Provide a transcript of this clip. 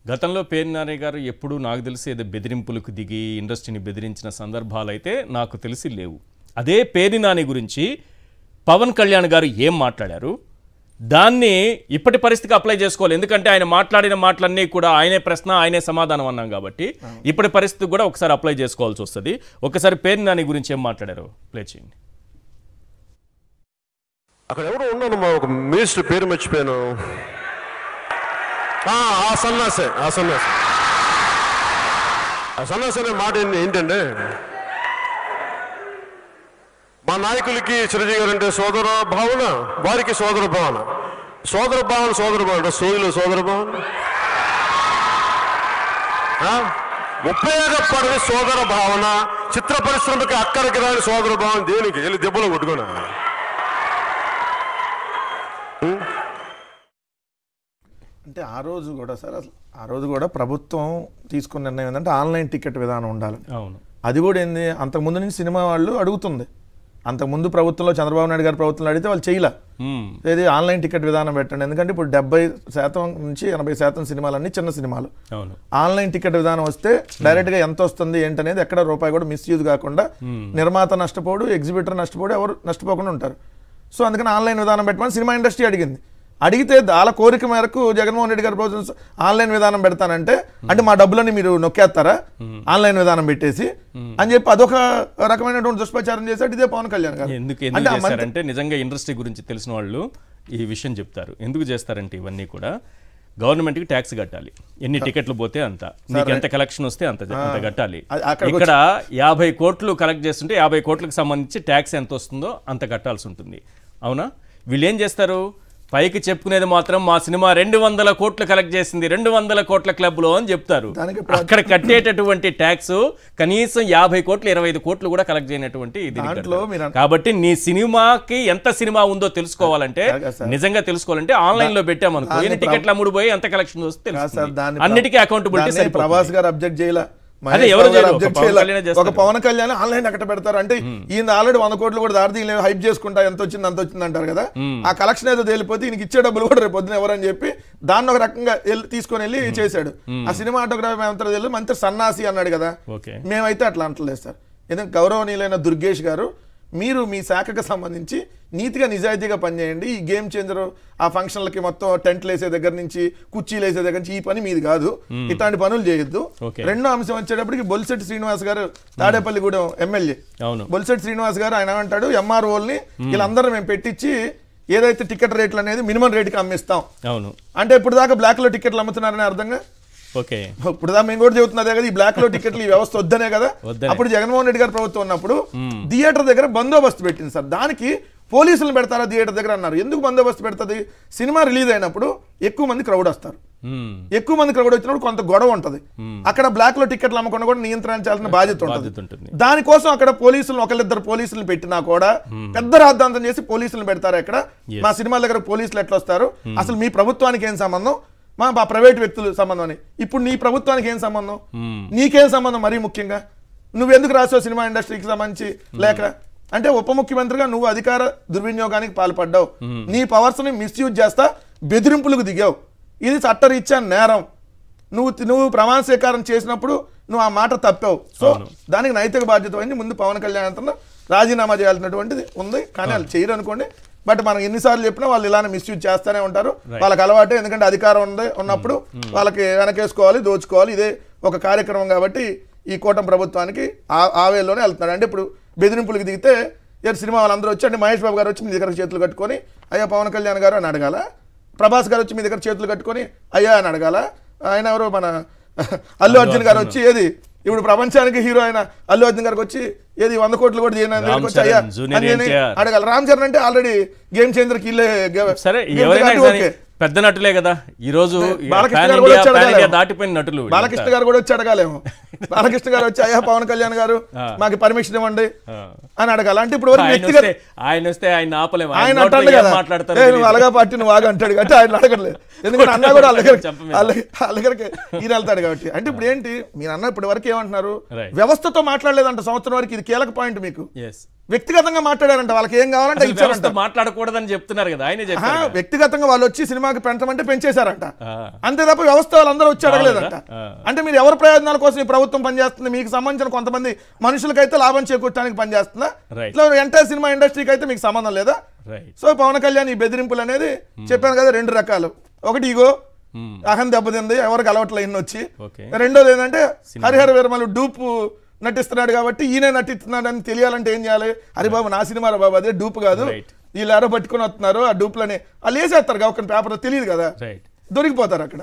గతంలో పేర్ని నాని గారు ఎప్పుడూ నాకు తెలిసి ఏదో బెదిరింపులకు దిగి ఇండస్ట్రీని బెదిరించిన సందర్భాలు అయితే నాకు తెలిసి లేవు. అదే పేర్ని నాని గురించి పవన్ కళ్యాణ్ గారు ఏం మాట్లాడారు దాన్ని ఇప్పటి పరిస్థితికి అప్లై చేసుకోవాలి. ఎందుకంటే ఆయన మాట్లాడిన మాటలన్నీ కూడా ఆయనే ప్రశ్న ఆయనే సమాధానం అన్నాం కాబట్టి ఇప్పటి పరిస్థితికి కూడా ఒకసారి అప్లై చేసుకోవాల్సి వస్తుంది. ఒకసారి పేర్ని నాని గురించి ఏం మాట్లాడారు ప్లే చేయండి. అక్కడ ఎవరు ఉన్నాను మా ఒక మినిస్టర్ పేరు మర్చిపోయాను. ఆ సన్నాసే అనే మాట ఏంటంటే మా నాయకులకి చిరంజీవి గారు అంటే సోదర భావన, వారికి సోదర భావన సోదర భావన ఉపయోగపడని సోదర భావన, చిత్ర పరిశ్రమకి అక్కడికి రాని సోదర భావన దేనికి వెళ్ళి దెబ్బలో కొట్టుకున్నా. అంటే ఆ రోజు కూడా సార్ ఆ రోజు కూడా ప్రభుత్వం తీసుకున్న నిర్ణయం ఏంటంటే ఆన్లైన్ టికెట్ విధానం ఉండాలి. అవును, అది కూడా ఏంది అంతకుముందు నుంచి సినిమా వాళ్ళు అడుగుతుంది. అంతకుముందు ప్రభుత్వంలో చంద్రబాబు నాయుడు గారి ప్రభుత్వంలో అడిగితే వాళ్ళు చేయలే. ఏది ఆన్లైన్ టికెట్ విధానం పెట్టండి, ఎందుకంటే ఇప్పుడు 70% నుంచి 80% సినిమాలన్నీ చిన్న సినిమాలు. ఆన్లైన్ టికెట్ విధానం వస్తే డైరెక్ట్గా ఎంత వస్తుంది ఏంటనేది ఎక్కడ రూపాయి కూడా మిస్యూజ్ కాకుండా నిర్మాత నష్టపోడు, ఎగ్జిబిటర్ నష్టపోడు, ఎవరు నష్టపోకుండా ఉంటారు. సో అందుకని ఆన్లైన్ విధానం పెట్టమని సినిమా ఇండస్ట్రీ అడిగింది. అడిగితే వాళ్ళ కోరిక మేరకు జగన్మోహన్ రెడ్డి గారి ప్రభుత్వం ఆన్లైన్ విధానం పెడతానంటే అంటే మా డబ్బులని మీరు నొక్కేస్తారా ఆన్లైన్ విధానం పెట్టేసి అని చెప్పి అదొక రకమైనటువంటి దుష్ప్రచారం చేశాడు ఇదే పవన్ కళ్యాణ్ గారు. అంటే నిజంగా ఇండస్ట్రీ గురించి తెలిసిన వాళ్ళు ఈ విషయం చెప్తారు. ఎందుకు చేస్తారంటే ఇవన్నీ కూడా గవర్నమెంట్కి ట్యాక్స్ కట్టాలి, ఎన్ని టికెట్లు పోతే అంత, మీకు ఎంత కలెక్షన్ వస్తే అంత కట్టాలి. ఇక్కడ 50 కోట్లు కలెక్ట్ చేస్తుంటే 50 కోట్లకు సంబంధించి ట్యాక్స్ ఎంత వస్తుందో అంత కట్టాల్సి ఉంటుంది. అవునా? వీళ్ళు ఏం చేస్తారు, పైకి చెప్పుకునేది మాత్రం మా సినిమా 200 కోట్లు కలెక్ట్ చేసింది 200 కోట్ల క్లబ్లో అని చెప్తారు. అక్కడ కట్టేటటువంటి ట్యాక్స్ కనీసం 50 కోట్లు 25 కోట్లు కూడా కలెక్ట్ చేయనటువంటి ఇది. కాబట్టి నీ సినిమాకి ఎంత సినిమా ఉందో తెలుసుకోవాలంటే, నిజంగా తెలుసుకోవాలంటే ఆన్లైన్ లో పెట్టామనుకో ఎన్ని టికెట్లు అమ్ముడు పోయి ఎంత కలెక్షన్ వస్తే అన్నిటికీ అకౌంటబిలిటీ. ప్రభాస్ గారు అబ్జెక్ట్ చేయలే, ఒక పవన్ కళ్యాణ్ ఆన్లైన్ ఎక్కడ పెడతారు అంటే ఈయన ఆల్రెడీ 100 కోట్లు కూడా దాడి హైప్ చేసుకుంటా ఎంత వచ్చింది అంత వచ్చింది అంటారు కదా. ఆ కలెక్షన్ ఏదో తేలిపోతే ఈయనకి ఇచ్చే డబ్బులు కూడా రేపు పొద్దున ఎవరని చెప్పి దాన్ని ఒక రకంగా తీసుకొని వెళ్ళి చేశాడు. ఆ సినిమా ఆటోగ్రాఫీ మంత్రి సన్నాసి అన్నాడు కదా, మేమైతే అట్లా అంటలేదు సార్. ఎందుకంటే గౌరవనీయులైన దుర్గేష్ గారు, మీరు మీ శాఖకు సంబంధించి నీతిగా నిజాయితీగా పనిచేయండి. ఈ గేమ్ చేంజర్ ఆ ఫంక్షన్లకి మొత్తం టెంట్లు వేసే దగ్గర నుంచి కుర్చీలు వేసే దగ్గర నుంచి ఈ పని మీది కాదు, ఇట్లాంటి పనులు చేయొద్దు. రెండో అంశం వచ్చేటప్పటికి బొలిశెట్టి శ్రీనివాస్ గారు తాడేపల్లిగూడెం ఎమ్మెల్యే బొలిశెట్టి శ్రీనివాస్ గారు ఆయన ఏమంటాడు, ఎంఆర్ఓల్ని వీళ్ళందరూ మేము పెట్టించి ఏదైతే టికెట్ రేట్లు అనేది మినిమం రేటుకి అమ్మిస్తాం. అంటే ఇప్పుడు దాకా బ్లాక్ లో టికెట్లు అమ్ముతున్నారని అర్థంగా ఇప్పుడు మేము కూడా చెబుతున్నదే కదా, ఈ బ్లాక్ లో టికెట్లు ఈ వ్యవస్థ వద్దనే కదా. అప్పుడు జగన్మోహన్ రెడ్డి గారి ప్రభుత్వం ఉన్నప్పుడు థియేటర్ దగ్గర బందోబస్తు పెట్టింది సార్. దానికి పోలీసులు పెడతారా థియేటర్ దగ్గర అన్నారు. ఎందుకు బందోబస్తు పెడుతుంది, సినిమా రిలీజ్ అయినప్పుడు ఎక్కువ మంది క్రౌడ్ వస్తారు, ఎక్కువ మంది క్రౌడ్ వచ్చినప్పుడు కొంత గొడవ ఉంటుంది. అక్కడ బ్లాక్ లో టికెట్లు అమ్మకుండా కూడా నియంత్రించాల్సిన బాధ్యత ఉంటుంది. దానికోసం అక్కడ పోలీసులు ఒకళ్ళిద్దరు పోలీసులు పెట్టినా కూడా పెద్ద రాద్ధాంతం చేసి పోలీసులు పెడతారు. అక్కడ మా సినిమాల దగ్గర పోలీసులు ఎట్లా వస్తారు, అసలు మీ ప్రభుత్వానికి ఏం సంబంధం, మా ప్రైవేట్ వ్యక్తుల సంబంధం అని. ఇప్పుడు నీ ప్రభుత్వానికి ఏం సంబంధం, నీకేం సంబంధం, మరీ ముఖ్యంగా నువ్వెందుకు రాసావు సినిమా ఇండస్ట్రీకి సంబంధించి లేక అంటే ఉప ముఖ్యమంత్రిగా నువ్వు అధికార దుర్వినియోగానికి పాల్పడ్డావు, నీ పవర్స్ ని మిస్యూజ్ చేస్తా బెదిరింపులకు దిగావు, ఇది చట్టరీత్యా నేరం. నువ్వు ప్రమాణ స్వీకారం చేసినప్పుడు నువ్వు ఆ మాట తప్పావు. సో దానికి నైతిక బాధ్యత అయింది. ముందు పవన్ కళ్యాణ్ రాజీనామా చేయాల్సినటువంటిది ఉంది, కానీ వాళ్ళు చేయరు అనుకోండి. బట్ మనం ఎన్నిసార్లు చెప్పినా వాళ్ళు ఇలానే మిస్యూజ్ చేస్తూనే ఉంటారు. వాళ్ళకి అలవాటే, ఎందుకంటే అధికారం ఉన్నప్పుడు వాళ్ళకి వెనకేసుకోవాలి, దోచుకోవాలి. ఇదే ఒక కార్యక్రమం కాబట్టి ఈ కూటమి ప్రభుత్వానికి ఆ వేలోనే వెళ్తున్నాడు. అంటే ఇప్పుడు బెదిరింపులకు దిగితే సినిమా వాళ్ళందరూ వచ్చి అంటే మహేష్ బాబు గారు వచ్చి మీ దగ్గర చేతులు కట్టుకొని అయ్యా పవన్ కళ్యాణ్ గారు అని అడగాల, ప్రభాస్ గారు వచ్చి మీ దగ్గర చేతులు కట్టుకొని అయ్యా అని అడగాల, ఆయన ఎవరు మన అల్లు అర్జున్ గారు వచ్చి ఏది ఇప్పుడు ప్రపంచానికి హీరో అయిన అల్లు అర్జున్ గారికి వచ్చి ఏది 100 కోట్లు కూడా అడగాలి. రామ్ చరణ్ అంటే ఆల్రెడీ గేమ్ చేంజర్ కి పెద్ద నటులే కదా. ఈ రోజు దాటిపోయిన నటులు బాలకృష్ణ గారు కూడా వచ్చి అడగాలేమో. బాలకృష్ణ గారు వచ్చి అయ్యా పవన్ కళ్యాణ్ గారు మాకు పర్మిషన్ ఇవ్వండి అని అడగాలి. అంటే ఇప్పుడు ఆయన వస్తే ఆయన ఆపలేము, ఆయన అంటాడు కదా అలగా పార్టీ నువ్వు బాగా అంటాడు కాబట్టి ఆయన అడగట్లేదు. ఎందుకంటే అన్న కూడా వాళ్ళ దగ్గరికి ఈయన వెళ్తాడు కాబట్టి. అంటే ఇప్పుడు ఏంటి మీరు అన్న ఇప్పటి వరకు ఏమంటున్నారు, వ్యవస్థతో మాట్లాడలేదంట సంవత్సరం వరకు. ఇది కీలక పాయింట్ మీకు. వ్యక్తిగతంగా మాట్లాడారంట, వాళ్ళకి ఏం కావాలంటే ఇచ్చారంట. మాట్లాడకూడదని చెప్తున్నారు కదా ఆయన చెప్పారు. వ్యక్తిగతంగా వాళ్ళు వచ్చి సినిమాకి పెంచమంటే పెంచేశారంట, అంతే తప్ప వ్యవస్థ వాళ్ళందరూ వచ్చి అడగలేదంట. అంటే మీరు ఎవరి ప్రయోజనాల కోసం ఈ ప్రభుత్వం పనిచేస్తుంది, మీకు సంబంధించిన కొంతమంది మనుషులకైతే లాభం చేకూర్చడానికి పనిచేస్తుందా, ఇట్లా ఎంటైర్ సినిమా ఇండస్ట్రీకి అయితే మీకు సంబంధం లేదా? సో పవన్ కళ్యాణ్ ఈ బెదిరింపులు అనేది చెప్పాను కదా 2 రకాలు. ఒకటి ఇగో అహం దెబ్బతింది, ఎవరికి అలవాట్లు అయిన వచ్చి. రెండోది ఏంటంటే హరిహర వీరమలు డూపు నటిస్తున్నాడు కాబట్టి ఈయన నటిస్తున్నాడు అని తెలియాలంటే ఏం చేయాలి? అరే బాబు నా సినిమా రా బాబు, అదే డూపు కాదు, వీళ్ళు ఎవరో పట్టుకుని వస్తున్నారు, ఆ డూపులని వాళ్ళు వేసేస్తారు. ఒక పేపర్ తెలియదు కదా, దొరికిపోతారు అక్కడ.